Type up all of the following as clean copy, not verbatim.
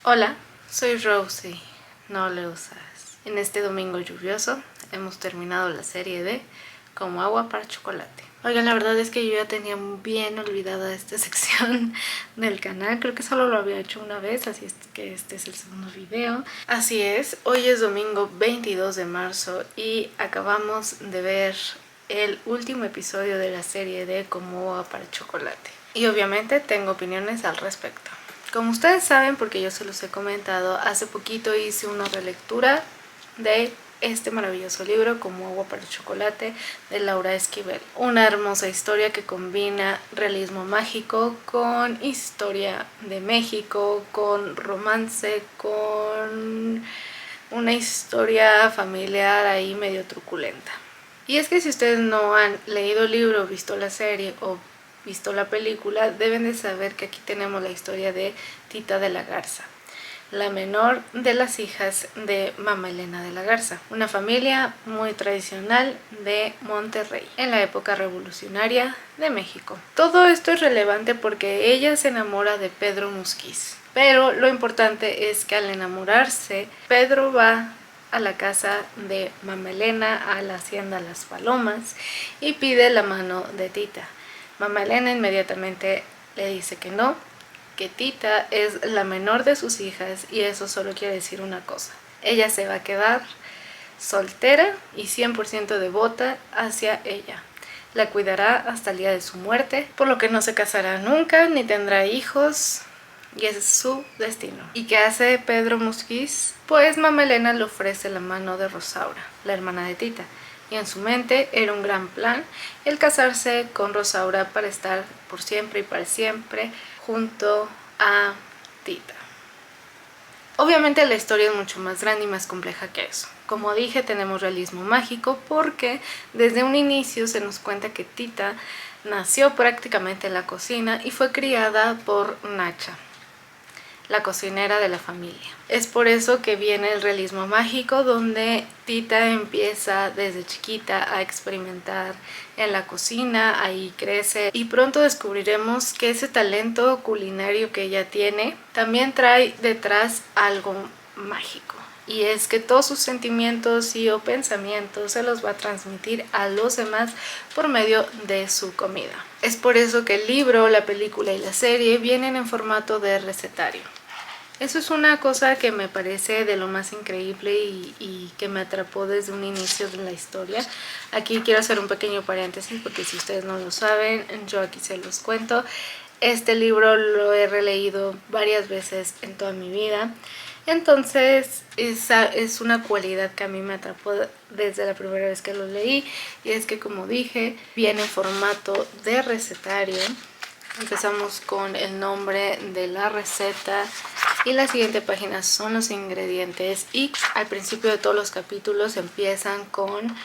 Hola, soy Rosie, no le usas. En este domingo lluvioso hemos terminado la serie de Como agua para chocolate. Oigan, la verdad es que yo ya tenía bien olvidada esta sección del canal. Creo que solo lo había hecho una vez, así es que este es el segundo video. Así es, hoy es domingo 22 de marzo y acabamos de ver el último episodio de la serie de Como agua para chocolate. Y obviamente tengo opiniones al respecto. Como ustedes saben, porque yo se los he comentado, hace poquito hice una relectura de este maravilloso libro, Como agua para chocolate, de Laura Esquivel. Una hermosa historia que combina realismo mágico con historia de México, con romance, con una historia familiar ahí medio truculenta. Y es que si ustedes no han leído el libro, visto la serie o visto la película, deben de saber que aquí tenemos la historia de Tita de la Garza, la menor de las hijas de Mamá Elena de la Garza, una familia muy tradicional de Monterrey en la época revolucionaria de México. Todo esto es relevante porque ella se enamora de Pedro Musquiz, pero lo importante es que al enamorarse, Pedro va a la casa de Mamá Elena, a la hacienda Las Palomas, y pide la mano de Tita. Mamá Elena inmediatamente le dice que no, que Tita es la menor de sus hijas y eso solo quiere decir una cosa: ella se va a quedar soltera y 100% devota hacia ella. La cuidará hasta el día de su muerte, por lo que no se casará nunca ni tendrá hijos, y ese es su destino. ¿Y qué hace Pedro Musquiz? Pues Mamá Elena le ofrece la mano de Rosaura, la hermana de Tita, y en su mente era un gran plan el casarse con Rosaura para estar por siempre y para siempre junto a Tita. Obviamente la historia es mucho más grande y más compleja que eso. Como dije, tenemos realismo mágico porque desde un inicio se nos cuenta que Tita nació prácticamente en la cocina y fue criada por Nacha, la cocinera de la familia. Es por eso que viene el realismo mágico, donde Tita empieza desde chiquita a experimentar en la cocina, ahí crece y pronto descubriremos que ese talento culinario que ella tiene también trae detrás algo mágico. Y es que todos sus sentimientos y o pensamientos se los va a transmitir a los demás por medio de su comida. Es por eso que el libro, la película y la serie vienen en formato de recetario. Eso es una cosa que me parece de lo más increíble y que me atrapó desde un inicio de la historia. Aquí quiero hacer un pequeño paréntesis porque si ustedes no lo saben, yo aquí se los cuento. Este libro lo he releído varias veces en toda mi vida. Entonces esa es una cualidad que a mí me atrapó desde la primera vez que lo leí, y es que, como dije, viene en formato de recetario. Empezamos con el nombre de la receta y la siguiente página son los ingredientes, y al principio de todos los capítulos empiezan con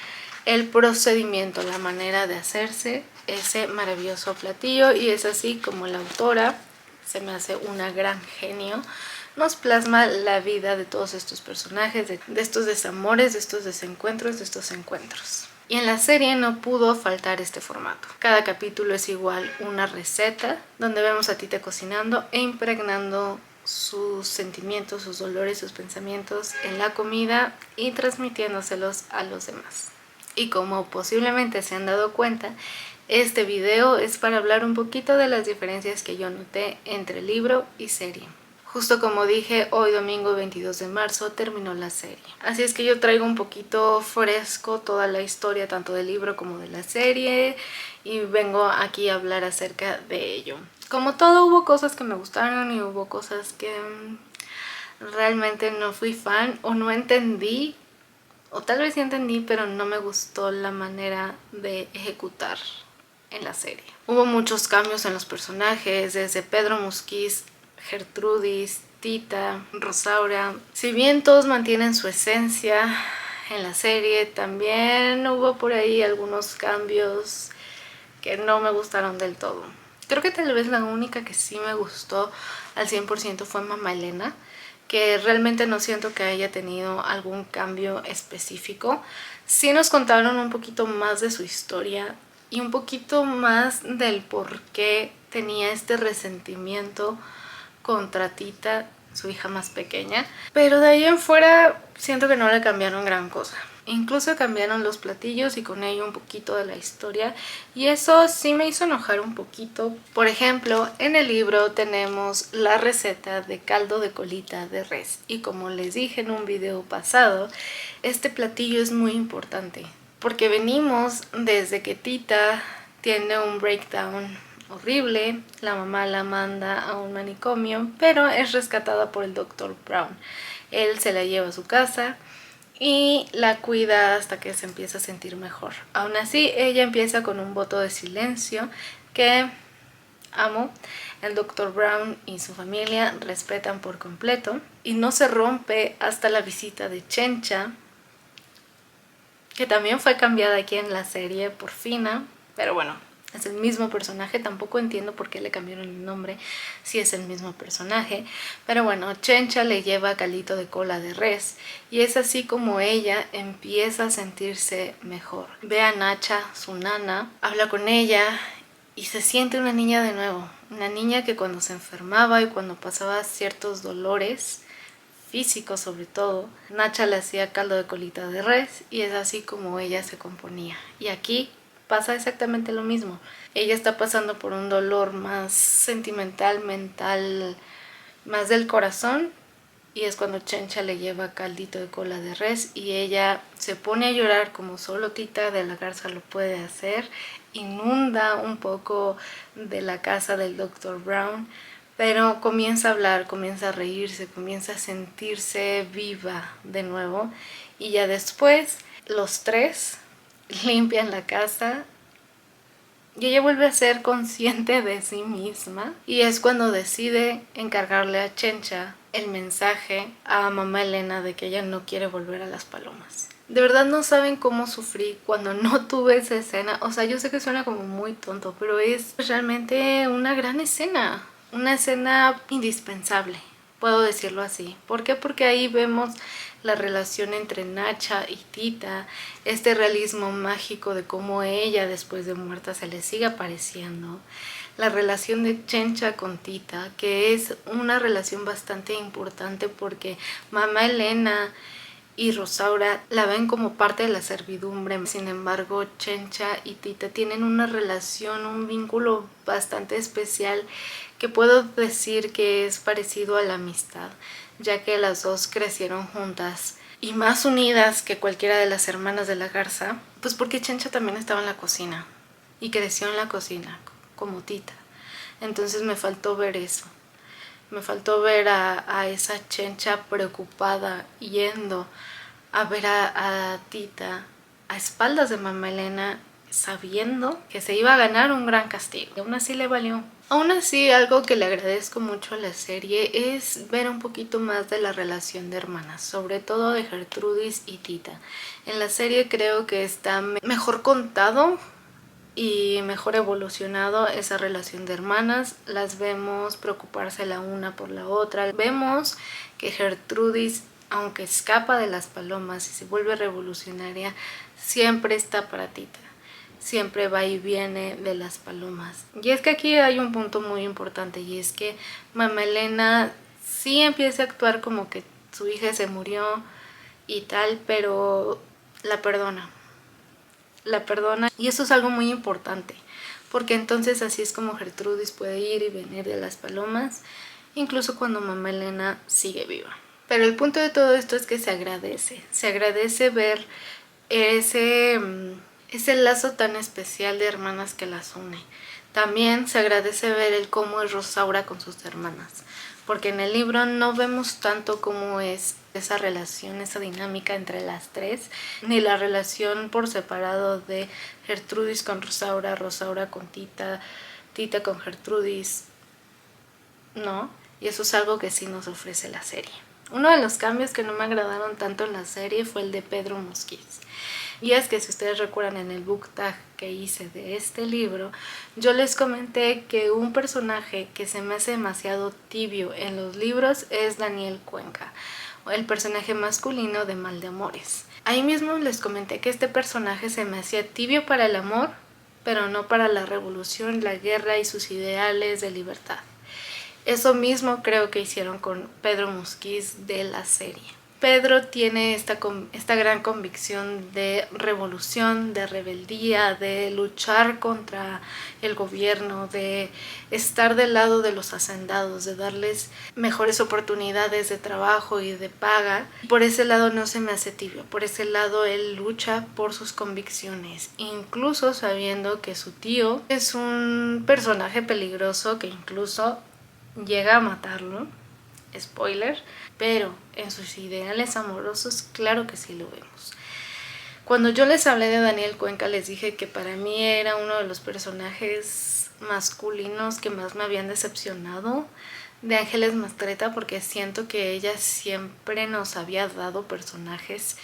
el procedimiento, la manera de hacerse ese maravilloso platillo. Y es así como la autora, se me hace una gran genio, nos plasma la vida de todos estos personajes, de estos desamores, de estos desencuentros, de estos encuentros. Y en la serie no pudo faltar este formato. Cada capítulo es igual una receta, donde vemos a Tita cocinando e impregnando sus sentimientos, sus dolores, sus pensamientos en la comida y transmitiéndoselos a los demás. Y como posiblemente se han dado cuenta, este video es para hablar un poquito de las diferencias que yo noté entre libro y serie. Justo como dije, hoy domingo 22 de marzo terminó la serie. Así es que yo traigo un poquito fresco toda la historia, tanto del libro como de la serie, y vengo aquí a hablar acerca de ello. Como todo, hubo cosas que me gustaron y hubo cosas que realmente no fui fan o no entendí, o tal vez sí entendí, pero no me gustó la manera de ejecutar en la serie. Hubo muchos cambios en los personajes, desde Pedro Musquiz, Gertrudis, Tita, Rosaura. Si bien todos mantienen su esencia en la serie, también hubo por ahí algunos cambios que no me gustaron del todo. Creo que tal vez la única que sí me gustó al 100% fue Mamá Elena, que realmente no siento que haya tenido algún cambio específico. Sí nos contaron un poquito más de su historia y un poquito más del por qué tenía este resentimiento contra Tita, su hija más pequeña. Pero de ahí en fuera siento que no le cambiaron gran cosa. Incluso cambiaron los platillos y con ello un poquito de la historia, y eso sí me hizo enojar un poquito. Por ejemplo, en el libro tenemos la receta de caldo de colita de res, y como les dije en un video pasado, este platillo es muy importante porque venimos desde que Tita tiene un breakdown horrible, la mamá la manda a un manicomio, pero es rescatada por el Dr. Brown. Él se la lleva a su casa y la cuida hasta que se empieza a sentir mejor. Aún así, ella empieza con un voto de silencio que amo. El Dr. Brown y su familia respetan por completo y no se rompe hasta la visita de Chencha, que también fue cambiada aquí en la serie por Fina, pero bueno, es el mismo personaje. Tampoco entiendo por qué le cambiaron el nombre si es el mismo personaje. Pero bueno, Chencha le lleva caldito de cola de res y es así como ella empieza a sentirse mejor. Ve a Nacha, su nana, habla con ella y se siente una niña de nuevo. Una niña que cuando se enfermaba y cuando pasaba ciertos dolores físicos sobre todo, Nacha le hacía caldo de colita de res y es así como ella se componía. Y aquí pasa exactamente lo mismo. Ella está pasando por un dolor más sentimental, mental, más del corazón, y es cuando Chencha le lleva caldito de cola de res y ella se pone a llorar como solo Tita de la Garza lo puede hacer. Inunda un poco de la casa del Dr. Brown, pero comienza a hablar, comienza a reírse, comienza a sentirse viva de nuevo, y ya después los tres limpian la casa y ella vuelve a ser consciente de sí misma, y es cuando decide encargarle a Chencha el mensaje a mamá Elena de que ella no quiere volver a las palomas. De verdad no saben cómo sufrí cuando no tuve esa escena. O sea, yo sé que suena como muy tonto, pero es realmente una gran escena. Una escena indispensable, puedo decirlo así. ¿Por qué? Porque ahí vemos la relación entre Nacha y Tita, este realismo mágico de cómo ella después de muerta se le sigue apareciendo, la relación de Chencha con Tita, que es una relación bastante importante porque mamá Elena y Rosaura la ven como parte de la servidumbre. Sin embargo, Chencha y Tita tienen una relación, un vínculo bastante especial que puedo decir que es parecido a la amistad, ya que las dos crecieron juntas y más unidas que cualquiera de las hermanas de la Garza, pues porque Chencha también estaba en la cocina y creció en la cocina como Tita. Entonces me faltó ver eso. Me faltó ver a esa Chencha preocupada yendo a ver a Tita a espaldas de mamá Elena, sabiendo que se iba a ganar un gran castigo. Y aún así le valió. Aún así, algo que le agradezco mucho a la serie es ver un poquito más de la relación de hermanas, sobre todo de Gertrudis y Tita. En la serie creo que está mejor contado y mejor evolucionado esa relación de hermanas. Las vemos preocuparse la una por la otra. Vemos que Gertrudis, aunque escapa de las palomas y se vuelve revolucionaria, siempre está para Tita. Siempre va y viene de las palomas. Y es que aquí hay un punto muy importante, y es que mamá Elena sí empieza a actuar como que su hija se murió y tal, pero la perdona. La perdona, y eso es algo muy importante, porque entonces así es como Gertrudis puede ir y venir de las palomas, incluso cuando mamá Elena sigue viva. Pero el punto de todo esto es que se agradece ver ese lazo tan especial de hermanas que las une. También se agradece ver el cómo es Rosaura con sus hermanas, porque en el libro no vemos tanto cómo es esa relación, esa dinámica entre las tres, ni la relación por separado de Gertrudis con Rosaura, Rosaura con Tita, Tita con Gertrudis, no, y eso es algo que sí nos ofrece la serie. Uno de los cambios que no me agradaron tanto en la serie fue el de Pedro Mosquiz. Y es que si ustedes recuerdan en el book tag que hice de este libro, yo les comenté que un personaje que se me hace demasiado tibio en los libros es Daniel Cuenca, el personaje masculino de Mal de Amores. Ahí mismo les comenté que este personaje se me hacía tibio para el amor, pero no para la revolución, la guerra y sus ideales de libertad. Eso mismo creo que hicieron con Pedro Musquiz de la serie. Pedro tiene esta gran convicción de revolución, de rebeldía, de luchar contra el gobierno, de estar del lado de los hacendados, de darles mejores oportunidades de trabajo y de paga. Por ese lado no se me hace tibio, por ese lado él lucha por sus convicciones, incluso sabiendo que su tío es un personaje peligroso que incluso llega a matarlo. Spoiler, pero en sus ideales amorosos claro que sí lo vemos. Cuando yo les hablé de Daniel Cuenca les dije que para mí era uno de los personajes masculinos que más me habían decepcionado de Ángeles Mastretta, porque siento que ella siempre nos había dado personajes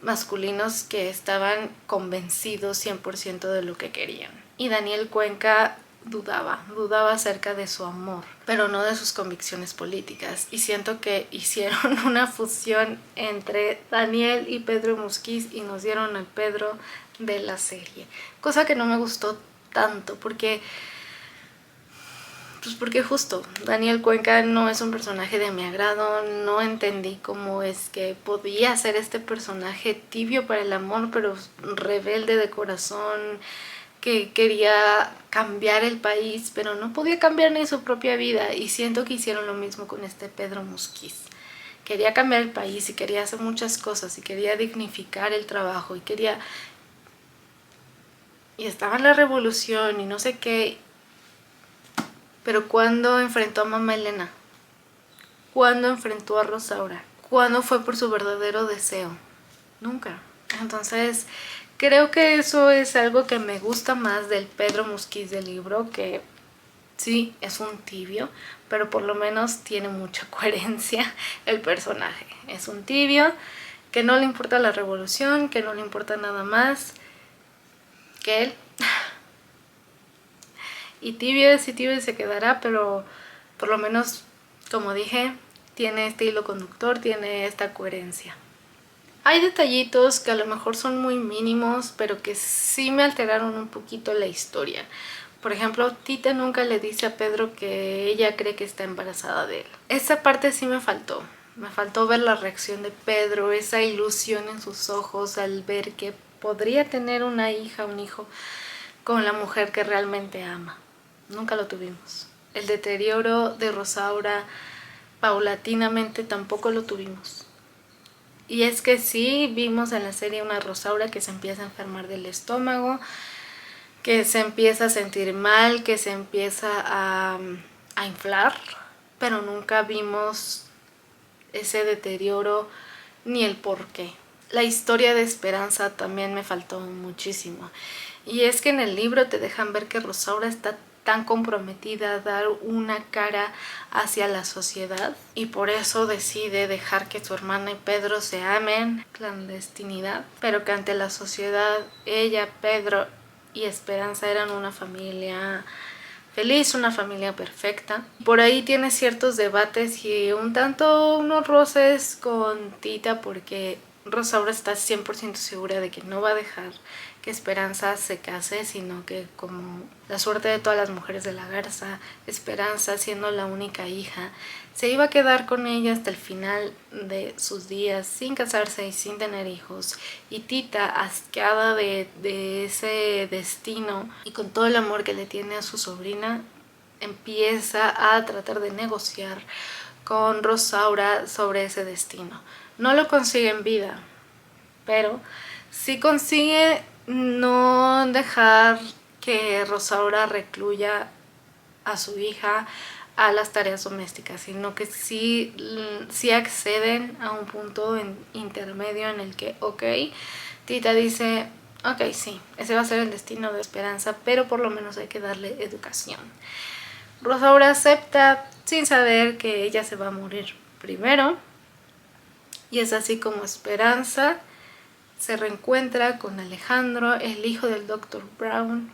masculinos que estaban convencidos 100% de lo que querían. Y Daniel Cuenca dudaba acerca de su amor, pero no de sus convicciones políticas. Y siento que hicieron una fusión entre Daniel y Pedro Musquiz y nos dieron al Pedro de la serie. Cosa que no me gustó tanto, porque justo Daniel Cuenca no es un personaje de mi agrado. No entendí cómo es que podía ser este personaje tibio para el amor, pero rebelde de corazón, que quería cambiar el país, pero no podía cambiar ni su propia vida. Y siento que hicieron lo mismo con este Pedro Musquiz. Quería cambiar el país y quería hacer muchas cosas y quería dignificar el trabajo y estaba en la revolución y no sé qué. Pero ¿cuándo enfrentó a Mamá Elena? ¿Cuándo enfrentó a Rosaura? ¿Cuándo fue por su verdadero deseo? Nunca. Entonces creo que eso es algo que me gusta más del Pedro Musquiz del libro, que sí, es un tibio, pero por lo menos tiene mucha coherencia el personaje. Es un tibio que no le importa la revolución, que no le importa nada más que él. Y tibio se quedará, pero por lo menos, como dije, tiene este hilo conductor, tiene esta coherencia. Hay detallitos que a lo mejor son muy mínimos, pero que sí me alteraron un poquito la historia. Por ejemplo, Tita nunca le dice a Pedro que ella cree que está embarazada de él. Esa parte sí me faltó. Me faltó ver la reacción de Pedro, esa ilusión en sus ojos al ver que podría tener una hija, un hijo, con la mujer que realmente ama. Nunca lo tuvimos. El deterioro de Rosaura paulatinamente tampoco lo tuvimos. Y es que sí vimos en la serie una Rosaura que se empieza a enfermar del estómago, que se empieza a sentir mal, que se empieza a inflar, pero nunca vimos ese deterioro ni el por qué. La historia de Esperanza también me faltó muchísimo. Y es que en el libro te dejan ver que Rosaura está tan comprometida a dar una cara hacia la sociedad y por eso decide dejar que su hermana y Pedro se amen, clandestinidad, pero que ante la sociedad ella, Pedro y Esperanza eran una familia feliz, una familia perfecta. Por ahí tiene ciertos debates y un tanto unos roces con Tita, porque Rosaura está 100% segura de que no va a dejar que Esperanza se case, sino que, como la suerte de todas las mujeres de la Garza, Esperanza, siendo la única hija, se iba a quedar con ella hasta el final de sus días, sin casarse y sin tener hijos. Y Tita, asqueada de ese destino y con todo el amor que le tiene a su sobrina, empieza a tratar de negociar con Rosaura sobre ese destino. No lo consigue en vida, pero sí consigue no dejar que Rosaura recluya a su hija a las tareas domésticas, sino que sí acceden a un punto intermedio en el que, ok, Tita dice, ok, sí, ese va a ser el destino de Esperanza, pero por lo menos hay que darle educación. Rosaura acepta sin saber que ella se va a morir primero, y es así como Esperanza se reencuentra con Alejandro, el hijo del Dr. Brown,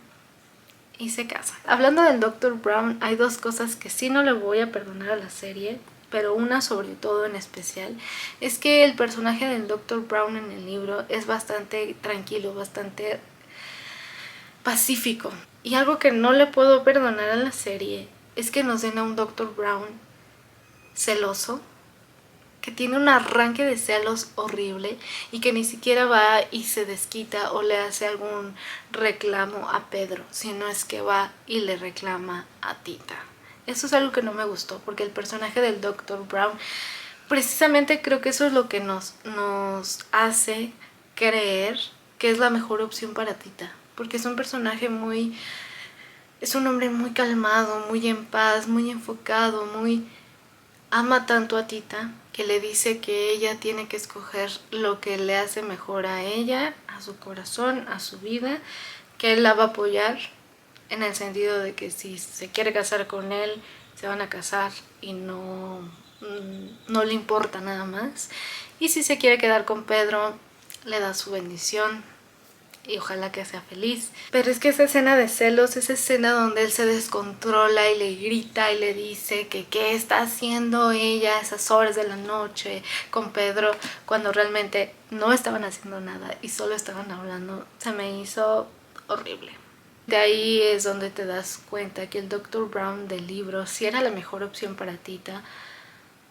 y se casa. Hablando del Dr. Brown, hay dos cosas que sí no le voy a perdonar a la serie, pero una sobre todo en especial, es que el personaje del Dr. Brown en el libro es bastante tranquilo, bastante pacífico. Y algo que no le puedo perdonar a la serie es que nos den a un Dr. Brown celoso, que tiene un arranque de celos horrible y que ni siquiera va y se desquita o le hace algún reclamo a Pedro, sino es que va y le reclama a Tita. Eso es algo que no me gustó, porque el personaje del Dr. Brown, precisamente creo que eso es lo que nos hace creer que es la mejor opción para Tita, porque es un personaje es un hombre muy calmado, muy en paz, muy enfocado, ama tanto a Tita que le dice que ella tiene que escoger lo que le hace mejor a ella, a su corazón, a su vida, que él la va a apoyar en el sentido de que si se quiere casar con él, se van a casar y no le importa nada más. Y si se quiere quedar con Pedro, le da su bendición y ojalá que sea feliz. Pero es que esa escena de celos, esa escena donde él se descontrola y le grita y le dice que qué está haciendo ella a esas horas de la noche con Pedro, cuando realmente no estaban haciendo nada y solo estaban hablando, se me hizo horrible. De ahí es donde te das cuenta que el Dr. Brown del libro sí era la mejor opción para Tita,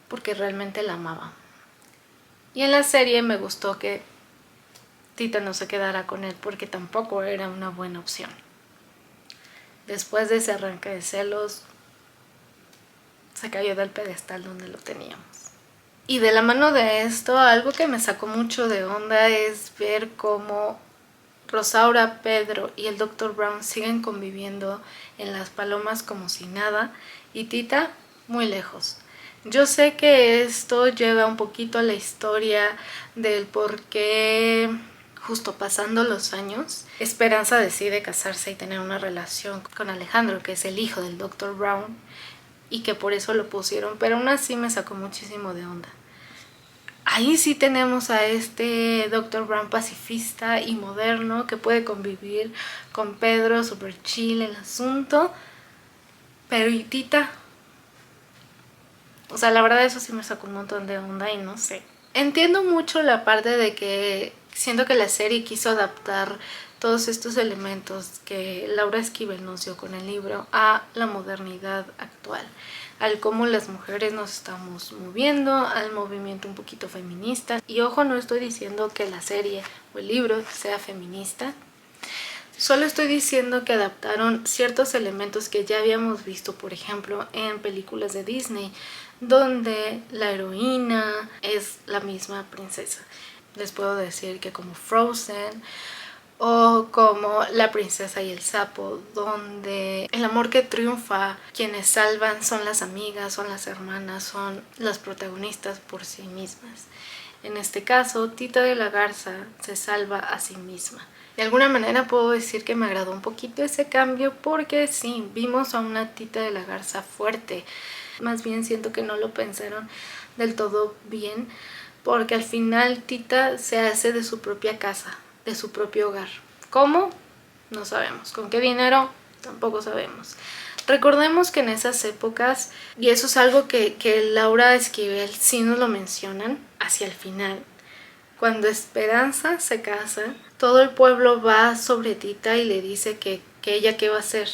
porque realmente la amaba. Y en la serie me gustó que Tita no se quedara con él, porque tampoco era una buena opción. Después de ese arranque de celos, se cayó del pedestal donde lo teníamos. Y de la mano de esto, algo que me sacó mucho de onda es ver cómo Rosaura, Pedro y el Dr. Brown siguen conviviendo en Las Palomas como si nada, y Tita muy lejos. Yo sé que esto lleva un poquito a la historia del por qué, justo pasando los años, Esperanza decide casarse y tener una relación con Alejandro, que es el hijo del Dr. Brown, y que por eso lo pusieron, pero aún así me sacó muchísimo de onda. Ahí sí tenemos a este Dr. Brown pacifista y moderno que puede convivir con Pedro, super chill el asunto, pero ¿y Tita? O sea, la verdad eso sí me sacó un montón de onda y no sé. Entiendo mucho la parte de que siento que la serie quiso adaptar todos estos elementos que Laura Esquivel nos dio con el libro a la modernidad actual, al cómo las mujeres nos estamos moviendo, al movimiento un poquito feminista. Y ojo, no estoy diciendo que la serie o el libro sea feminista, solo estoy diciendo que adaptaron ciertos elementos que ya habíamos visto, por ejemplo, en películas de Disney, donde la heroína es la misma princesa. Les puedo decir que como Frozen o como La princesa y el sapo, donde el amor que triunfa, quienes salvan son las amigas, son las hermanas, son las protagonistas por sí mismas. En este caso, Tita de la Garza se salva a sí misma. De alguna manera puedo decir que me agradó un poquito ese cambio, porque sí, vimos a una Tita de la Garza fuerte. Más bien siento que no lo pensaron del todo bien, porque al final Tita se hace de su propia casa, de su propio hogar. ¿Cómo? No sabemos. ¿Con qué dinero? Tampoco sabemos. Recordemos que en esas épocas, y eso es algo que Laura Esquivel sí nos lo mencionan hacia el final, cuando Esperanza se casa, todo el pueblo va sobre Tita y le dice que ella qué va a hacer.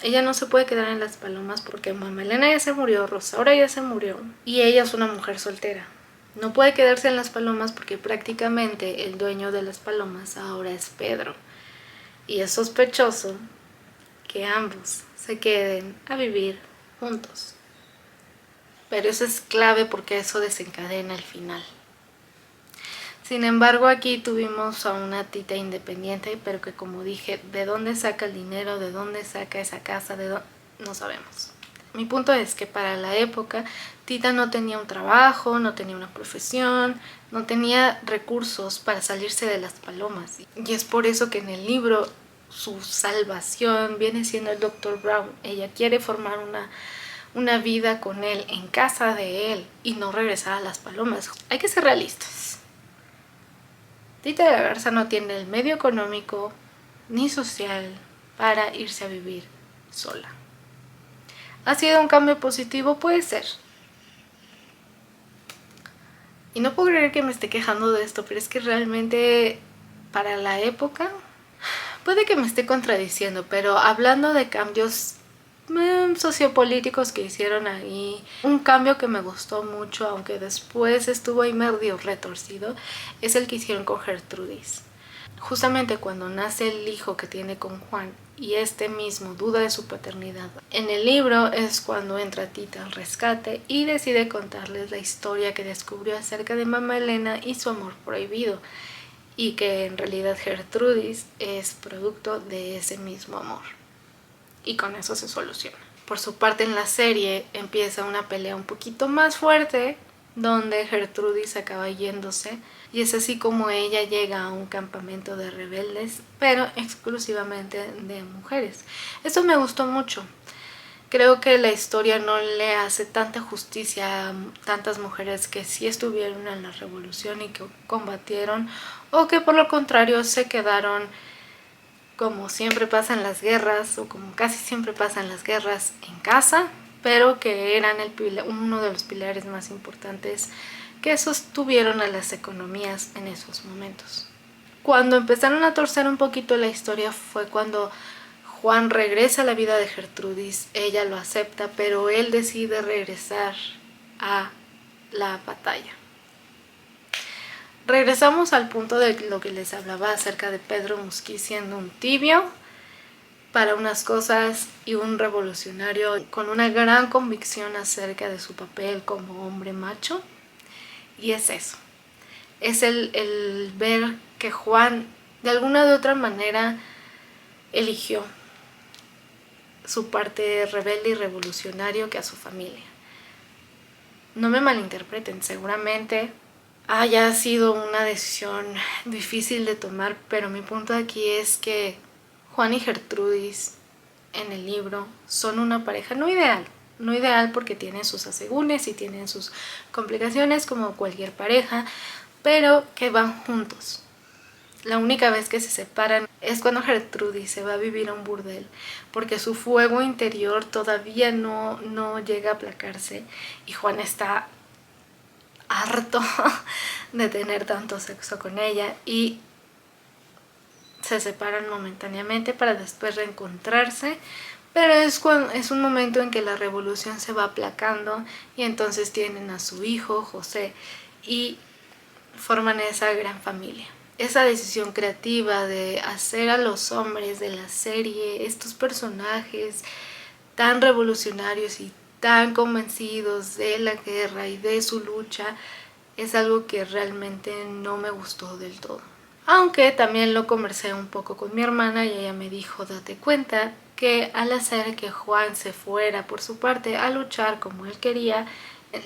Ella no se puede quedar en Las Palomas porque Mamá Elena ya se murió, Rosaura ya se murió y ella es una mujer soltera. No puede quedarse en Las Palomas porque prácticamente el dueño de Las Palomas ahora es Pedro. Y es sospechoso que ambos se queden a vivir juntos. Pero eso es clave porque eso desencadena el final. Sin embargo, aquí tuvimos a una Tita independiente, pero que, como dije, ¿de dónde saca el dinero? ¿De dónde saca esa casa? No sabemos. Mi punto es que para la época Tita no tenía un trabajo, no tenía una profesión, no tenía recursos para salirse de Las Palomas. Y es por eso que en el libro su salvación viene siendo el Dr. Brown. Ella quiere formar una vida con él, en casa de él, y no regresar a Las Palomas. Hay que ser realistas. Tita de la Garza no tiene el medio económico ni social para irse a vivir sola. ¿Ha sido un cambio positivo? Puede ser. Y no puedo creer que me esté quejando de esto, pero es que realmente para la época, puede que me esté contradiciendo, pero hablando de cambios sociopolíticos que hicieron ahí. Un cambio que me gustó mucho, aunque después estuvo ahí medio retorcido, es el que hicieron con Gertrudis. Justamente cuando nace el hijo que tiene con Juan y este mismo duda de su paternidad, en el libro es cuando entra Tita al rescate y decide contarles la historia que descubrió acerca de mamá Elena y su amor prohibido, y que en realidad Gertrudis es producto de ese mismo amor, y con eso se soluciona. Por su parte, en la serie empieza una pelea un poquito más fuerte, donde Gertrudis acaba yéndose, y es así como ella llega a un campamento de rebeldes, pero exclusivamente de mujeres. Esto me gustó mucho. Creo que la historia no le hace tanta justicia a tantas mujeres que sí estuvieron en la revolución y que combatieron, o que por lo contrario se quedaron, como siempre pasa en las guerras, o como casi siempre pasa en las guerras, en casa, pero que eran uno de los pilares más importantes que sostuvieron a las economías en esos momentos. Cuando empezaron a torcer un poquito la historia fue cuando Juan regresa a la vida de Gertrudis. Ella lo acepta, pero él decide regresar a la batalla. Regresamos al punto de lo que les hablaba acerca de Pedro Musquiz siendo un tibio para unas cosas y un revolucionario con una gran convicción acerca de su papel como hombre macho. Y es eso, es el ver que Juan de alguna de otra manera eligió su parte rebelde y revolucionario que a su familia. No me malinterpreten, seguramente haya sido una decisión difícil de tomar, pero mi punto aquí es que Juan y Gertrudis en el libro son una pareja no ideal porque tienen sus asegúnes y tienen sus complicaciones como cualquier pareja, pero que van juntos. La única vez que se separan es cuando Gertrudis se va a vivir a un burdel, porque su fuego interior todavía no llega a aplacarse y Juan está harto de tener tanto sexo con ella y se separan momentáneamente para después reencontrarse, pero es un momento en que la revolución se va aplacando y entonces tienen a su hijo José y forman esa gran familia. Esa decisión creativa de hacer a los hombres de la serie estos personajes tan revolucionarios y tan convencidos de la guerra y de su lucha es algo que realmente no me gustó del todo. Aunque también lo conversé un poco con mi hermana y ella me dijo, date cuenta que al hacer que Juan se fuera por su parte a luchar como él quería,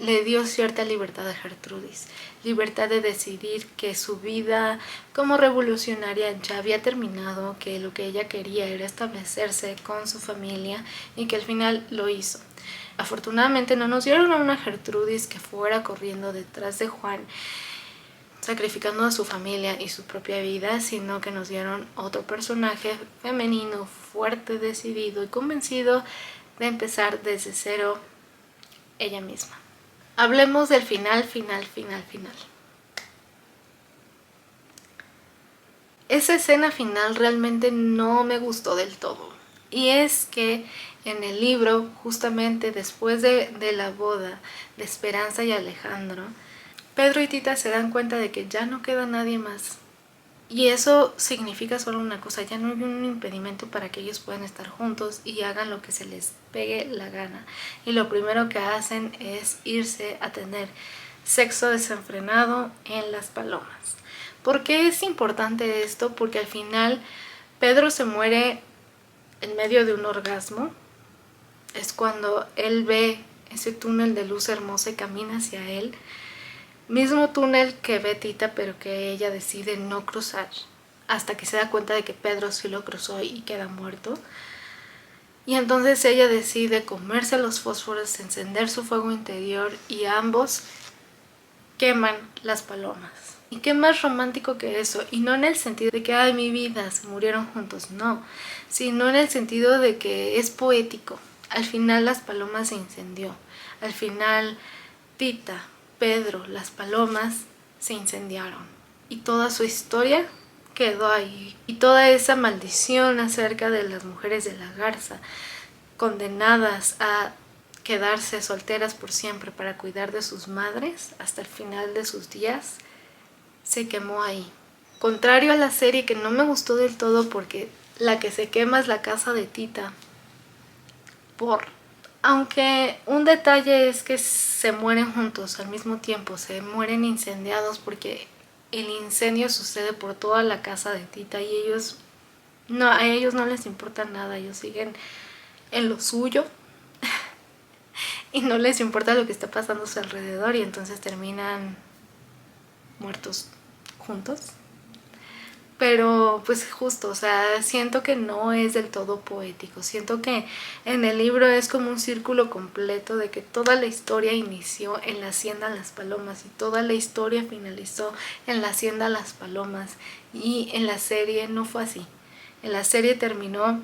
le dio cierta libertad a Gertrudis, libertad de decidir que su vida como revolucionaria ya había terminado, que lo que ella quería era establecerse con su familia y que al final lo hizo. Afortunadamente no nos dieron a una Gertrudis que fuera corriendo detrás de Juan, sacrificando a su familia y su propia vida, sino que nos dieron otro personaje femenino, fuerte, decidido y convencido de empezar desde cero ella misma. Hablemos del final. Esa escena final realmente no me gustó del todo. Y es que en el libro, justamente después de la boda de Esperanza y Alejandro, Pedro y Tita se dan cuenta de que ya no queda nadie más. Y eso significa solo una cosa, ya no hay un impedimento para que ellos puedan estar juntos y hagan lo que se les pegue la gana. Y lo primero que hacen es irse a tener sexo desenfrenado en Las Palomas. ¿Por qué es importante esto? Porque al final Pedro se muere en medio de un orgasmo. Es cuando él ve ese túnel de luz hermosa y camina hacia él. Mismo túnel que ve Tita, pero que ella decide no cruzar hasta que se da cuenta de que Pedro sí lo cruzó y queda muerto. Y entonces ella decide comerse los fósforos, encender su fuego interior y ambos queman las palomas. ¿Y qué más romántico que eso? Y no en el sentido de que, ay, mi vida, se murieron juntos, no, sino en el sentido de que es poético. Al final Las Palomas se incendió. Al final Tita, Pedro, Las Palomas se incendiaron y toda su historia quedó ahí. Y toda esa maldición acerca de las mujeres de la Garza condenadas a quedarse solteras por siempre para cuidar de sus madres hasta el final de sus días, se quemó ahí. Contrario a la serie, que no me gustó del todo porque la que se quema es la casa de Tita. Aunque un detalle es que se mueren juntos al mismo tiempo, se mueren incendiados porque el incendio sucede por toda la casa de Tita y a ellos no les importa nada, ellos siguen en lo suyo y no les importa lo que está pasando a su alrededor y entonces terminan muertos juntos. Pero pues justo, o sea, siento que no es del todo poético. Siento que en el libro es como un círculo completo de que toda la historia inició en la Hacienda Las Palomas y toda la historia finalizó en la Hacienda Las Palomas. Y en la serie no fue así. En la serie terminó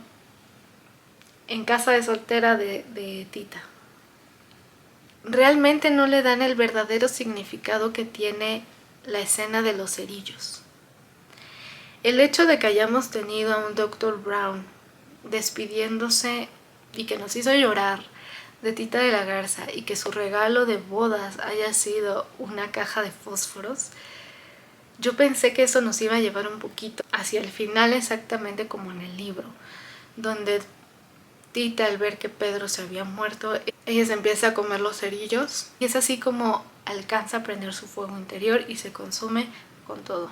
en casa de soltera de Tita. Realmente no le dan el verdadero significado que tiene la escena de los cerillos. El hecho de que hayamos tenido a un Dr. Brown despidiéndose y que nos hizo llorar de Tita de la Garza y que su regalo de bodas haya sido una caja de fósforos, yo pensé que eso nos iba a llevar un poquito hacia el final, exactamente como en el libro, donde Tita, al ver que Pedro se había muerto, ella se empieza a comer los cerillos y es así como alcanza a prender su fuego interior y se consume con todo.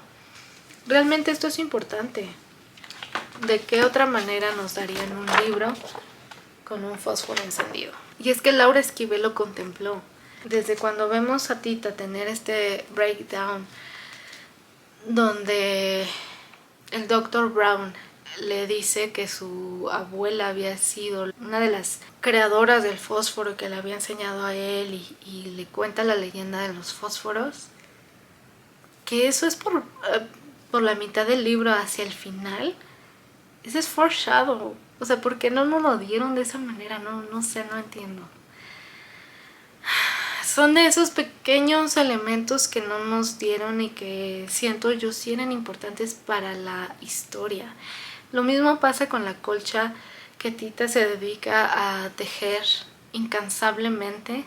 Realmente esto es importante. ¿De qué otra manera nos darían un libro con un fósforo encendido? Y es que Laura Esquivel lo contempló. Desde cuando vemos a Tita tener este breakdown donde el Dr. Brown le dice que su abuela había sido una de las creadoras del fósforo, que le había enseñado a él y le cuenta la leyenda de los fósforos, que eso es por la mitad del libro hacia el final. Ese es foreshadow. O sea, ¿por qué no nos lo dieron de esa manera? No sé, no entiendo. Son de esos pequeños elementos que no nos dieron y que siento yo sí eran importantes para la historia. Lo mismo pasa con la colcha que Tita se dedica a tejer incansablemente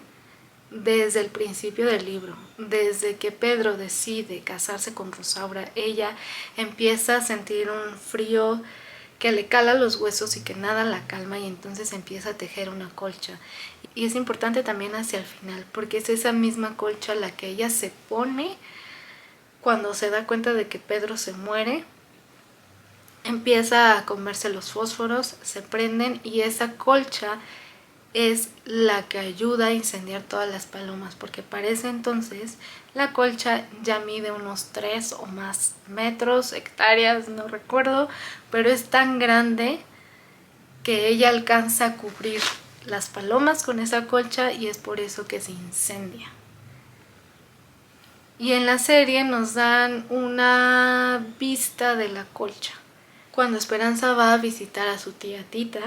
desde el principio del libro. Desde que Pedro decide casarse con Rosaura, ella empieza a sentir un frío que le cala los huesos y que nada la calma, y entonces empieza a tejer una colcha. Y es importante también hacia el final, porque es esa misma colcha la que ella se pone cuando se da cuenta de que Pedro se muere. Empieza a comerse los fósforos, se prenden y esa colcha es la que ayuda a incendiar todas las palomas, porque para ese entonces la colcha ya mide unos 3 o más metros, hectáreas, no recuerdo, pero es tan grande que ella alcanza a cubrir las palomas con esa colcha y es por eso que se incendia. Y en la serie nos dan una vista de la colcha. Cuando Esperanza va a visitar a su tía Tita,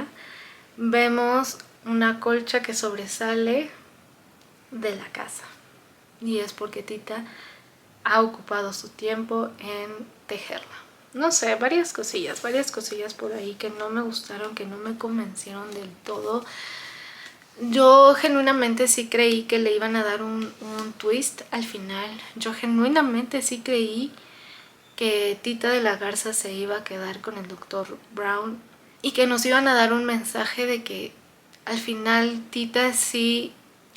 vemos una colcha que sobresale de la casa. Y es porque Tita ha ocupado su tiempo en tejerla. No sé, varias cosillas por ahí que no me gustaron, que no me convencieron del todo. Yo genuinamente sí creí que le iban a dar un twist al final. Yo genuinamente sí creí que Tita de la Garza se iba a quedar con el Dr. Brown y que nos iban a dar un mensaje de que al final Tita sí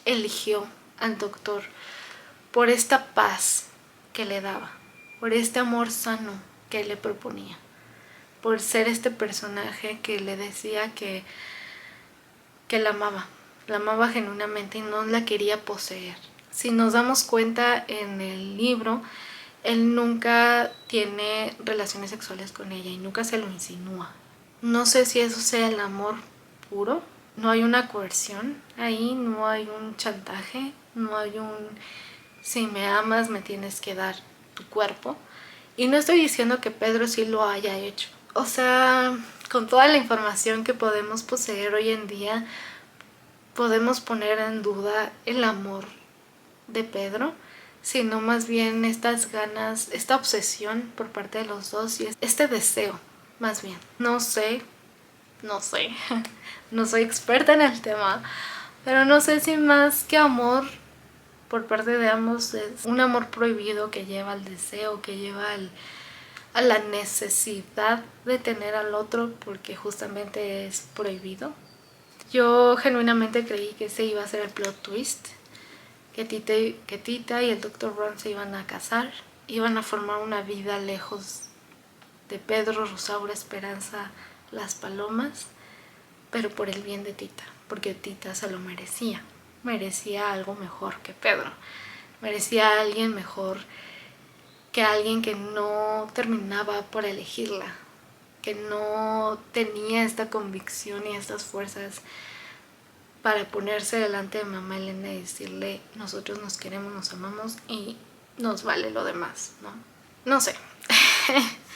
eligió al doctor por esta paz que le daba, por este amor sano que le proponía, por ser este personaje que le decía que la amaba genuinamente y no la quería poseer. Si nos damos cuenta en el libro, él nunca tiene relaciones sexuales con ella y nunca se lo insinúa. No sé si eso sea el amor puro. No hay una coerción ahí, no hay un chantaje, no hay un si me amas me tienes que dar tu cuerpo. Y no estoy diciendo que Pedro sí lo haya hecho. O sea, con toda la información que podemos poseer hoy en día, podemos poner en duda el amor de Pedro, sino más bien estas ganas, esta obsesión por parte de los dos y este deseo, más bien. No sé no sé, no soy experta en el tema, pero no sé si más que amor por parte de ambos es un amor prohibido que lleva al deseo, que lleva a la necesidad de tener al otro porque justamente es prohibido. Yo genuinamente creí que ese iba a ser el plot twist, que Tita y el Dr. Ron se iban a casar, iban a formar una vida lejos de Pedro, Rosaura, Esperanza, las Palomas, pero por el bien de Tita, porque Tita se lo merecía. Merecía algo mejor que Pedro. Merecía a alguien mejor que alguien que no terminaba por elegirla, que no tenía esta convicción y estas fuerzas para ponerse delante de mamá Elena y decirle: nosotros nos queremos, nos amamos y nos vale lo demás, ¿no? No sé.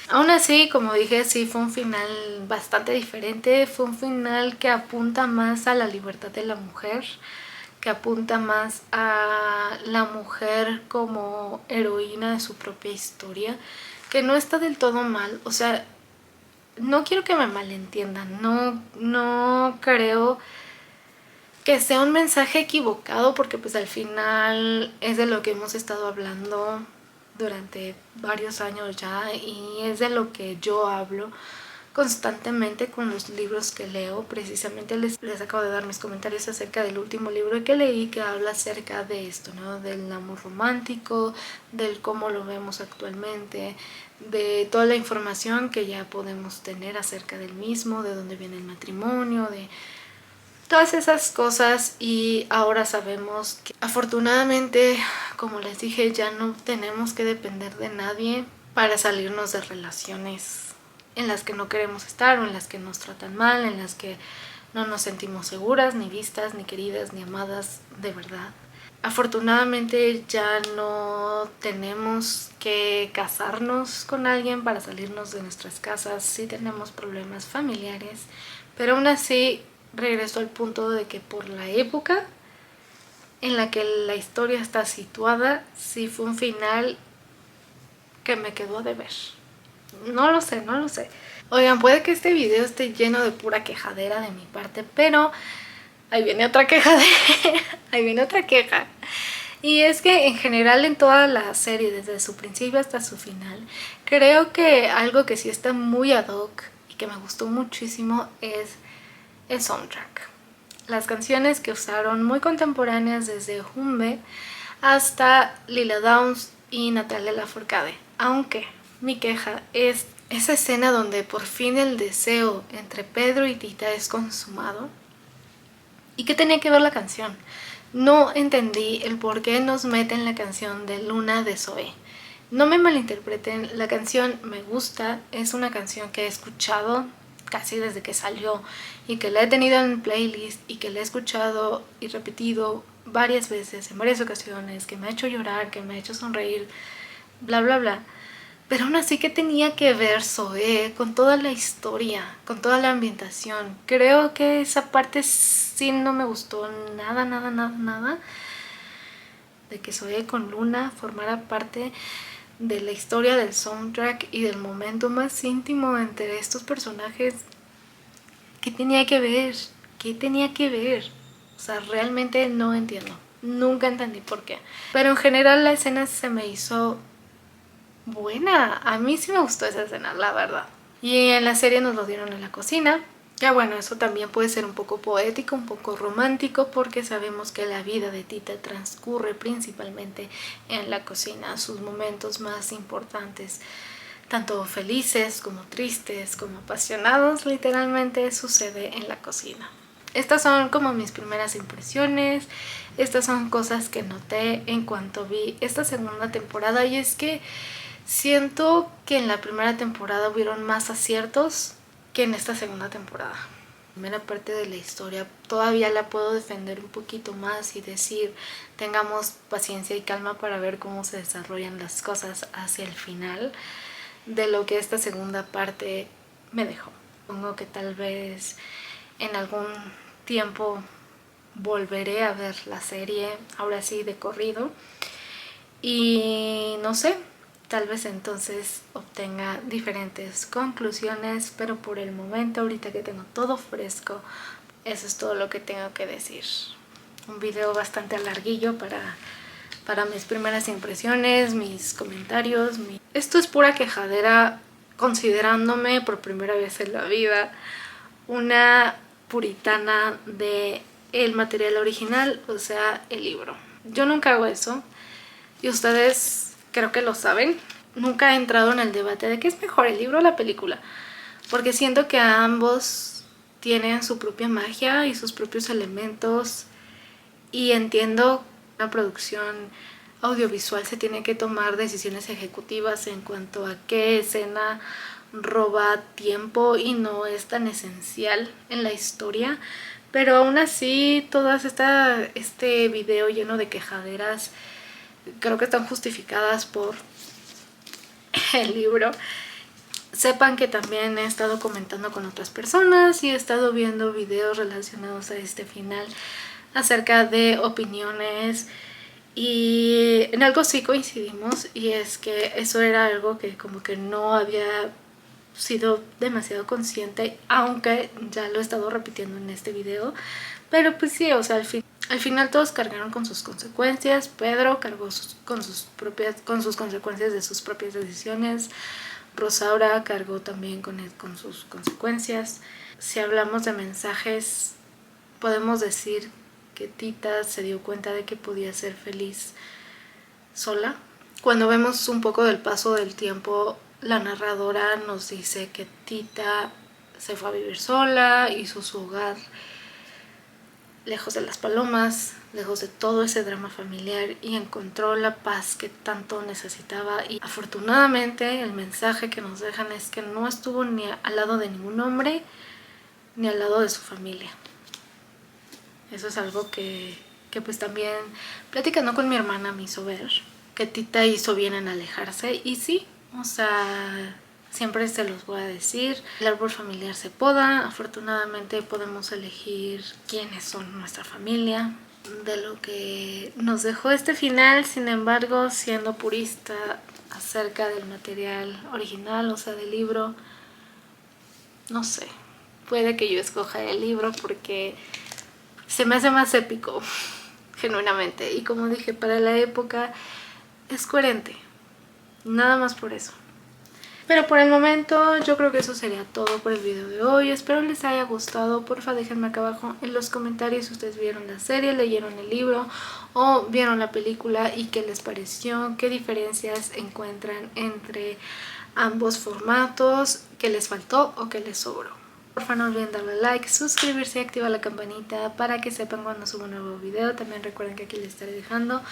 Aún así, como dije, sí fue un final bastante diferente. Fue un final que apunta más a la libertad de la mujer, que apunta más a la mujer como heroína de su propia historia, que no está del todo mal. O sea, no quiero que me malentiendan, no creo que sea un mensaje equivocado, porque pues al final es de lo que hemos estado hablando durante varios años ya, y es de lo que yo hablo constantemente con los libros que leo. Precisamente les acabo de dar mis comentarios acerca del último libro que leí, que habla acerca de esto, ¿no? Del amor romántico, del cómo lo vemos actualmente, de toda la información que ya podemos tener acerca del mismo, de dónde viene el matrimonio, de todas esas cosas. Y ahora sabemos que afortunadamente, como les dije, ya no tenemos que depender de nadie para salirnos de relaciones en las que no queremos estar, o en las que nos tratan mal, en las que no nos sentimos seguras, ni vistas, ni queridas, ni amadas de verdad. Afortunadamente ya no tenemos que casarnos con alguien para salirnos de nuestras casas. Sí tenemos problemas familiares, pero aún así regreso al punto de que por la época en la que la historia está situada, sí fue un final que me quedó a deber. No lo sé, no lo sé. Oigan, puede que este video esté lleno de pura quejadera de mi parte, pero ahí viene otra quejadera, ahí viene otra queja. Y es que en general en toda la serie, desde su principio hasta su final, creo que algo que sí está muy ad hoc y que me gustó muchísimo es el soundtrack. Las canciones que usaron, muy contemporáneas, desde Jumbe hasta Lila Downs y Natalia Lafourcade. Aunque mi queja es esa escena donde por fin el deseo entre Pedro y Tita es consumado. ¿Y qué tenía que ver la canción? No entendí el por qué nos meten la canción de Luna de Zoé. No me malinterpreten, la canción me gusta, es una canción que he escuchado casi desde que salió y que la he tenido en playlist y que la he escuchado y repetido varias veces, en varias ocasiones, que me ha hecho llorar, que me ha hecho sonreír, bla bla bla. Pero aún así, ¿qué tenía que ver Zoé con toda la historia, con toda la ambientación? Creo que esa parte sí no me gustó nada, nada, nada, nada. De que Zoé con Luna formara parte de la historia del soundtrack y del momento más íntimo entre estos personajes. ¿Qué tenía que ver? ¿Qué tenía que ver? O sea, realmente no entiendo. Nunca entendí por qué. Pero en general la escena se me hizo buena. A mí sí me gustó esa escena, la verdad. Y en la serie nos lo dieron en la cocina. Ya bueno, eso también puede ser un poco poético, un poco romántico, porque sabemos que la vida de Tita transcurre principalmente en la cocina. Sus momentos más importantes, tanto felices como tristes, como apasionados, literalmente sucede en la cocina. Estas son como mis primeras impresiones. Estas son cosas que noté en cuanto vi esta segunda temporada. Y es que siento que en la primera temporada hubieron más aciertos que en esta segunda temporada. La primera parte de la historia todavía la puedo defender un poquito más y decir, tengamos paciencia y calma para ver cómo se desarrollan las cosas hacia el final, de lo que esta segunda parte me dejó. Supongo que tal vez en algún tiempo volveré a ver la serie, ahora sí de corrido. Y no sé, tal vez entonces obtenga diferentes conclusiones, pero por el momento, ahorita que tengo todo fresco, eso es todo lo que tengo que decir. Un video bastante larguillo para mis primeras impresiones, mis comentarios. Esto es pura quejadera, considerándome por primera vez en la vida una puritana de el material original, o sea, el libro. Yo nunca hago eso y ustedes creo que lo saben. Nunca he entrado en el debate de qué es mejor, el libro o la película, porque siento que ambos tienen su propia magia y sus propios elementos, y entiendo que una producción audiovisual se tiene que tomar decisiones ejecutivas en cuanto a qué escena roba tiempo y no es tan esencial en la historia, pero aún así este video lleno de quejaderas creo que están justificadas por el libro. Sepan que también he estado comentando con otras personas y he estado viendo videos relacionados a este final acerca de opiniones, y en algo sí coincidimos, y es que eso era algo que como que no había sido demasiado consciente, aunque ya lo he estado repitiendo en este video. Pero pues sí, o sea, al final todos cargaron con sus consecuencias. Pedro cargó con sus consecuencias de sus propias decisiones. Rosaura cargó también con sus consecuencias. Si hablamos de mensajes, podemos decir que Tita se dio cuenta de que podía ser feliz sola. Cuando vemos un poco del paso del tiempo, la narradora nos dice que Tita se fue a vivir sola, hizo su hogar lejos de las palomas, lejos de todo ese drama familiar, y encontró la paz que tanto necesitaba. Y afortunadamente el mensaje que nos dejan es que no estuvo ni al lado de ningún hombre ni al lado de su familia. Eso es algo que pues también platicando con mi hermana me hizo ver que Tita hizo bien en alejarse. Y sí, o sea, siempre se los voy a decir, el árbol familiar se poda. Afortunadamente podemos elegir quiénes son nuestra familia. De lo que nos dejó este final, sin embargo, siendo purista acerca del material original, o sea, del libro, no sé, puede que yo escoja el libro porque se me hace más épico, genuinamente. Y como dije, para la época es coherente, nada más por eso. Pero por el momento yo creo que eso sería todo por el video de hoy. Espero les haya gustado. Porfa, déjenme acá abajo en los comentarios si ustedes vieron la serie, leyeron el libro o vieron la película y qué les pareció, qué diferencias encuentran entre ambos formatos, qué les faltó o qué les sobró. Porfa, no olviden darle like, suscribirse y activar la campanita para que sepan cuando subo un nuevo video. También recuerden que aquí les estaré dejando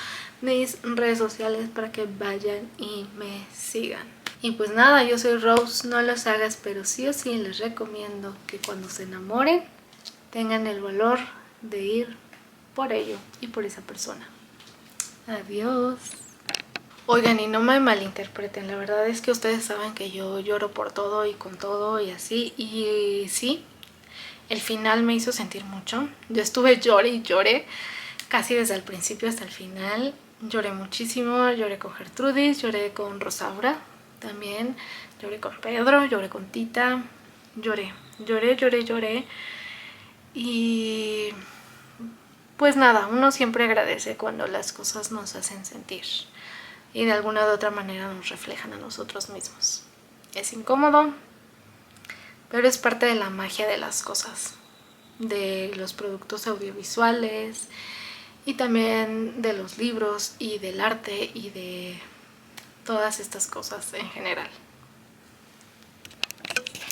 mis redes sociales para que vayan y me sigan. Y pues nada, yo soy Rose, no los hagas, pero sí o sí les recomiendo que cuando se enamoren tengan el valor de ir por ello y por esa persona. Adiós. Oigan, y no me malinterpreten, la verdad es que ustedes saben que yo lloro por todo y con todo y así. Y sí, el final me hizo sentir mucho. Yo estuve llore y llore casi desde el principio hasta el final. Lloré muchísimo, lloré con Gertrudis, lloré con Rosaura también, lloré con Pedro, lloré con Tita, lloré. Y pues nada, uno siempre agradece cuando las cosas nos hacen sentir y de alguna u otra manera nos reflejan a nosotros mismos. Es incómodo, pero es parte de la magia de las cosas, de los productos audiovisuales y también de los libros y del arte y de todas estas cosas en general.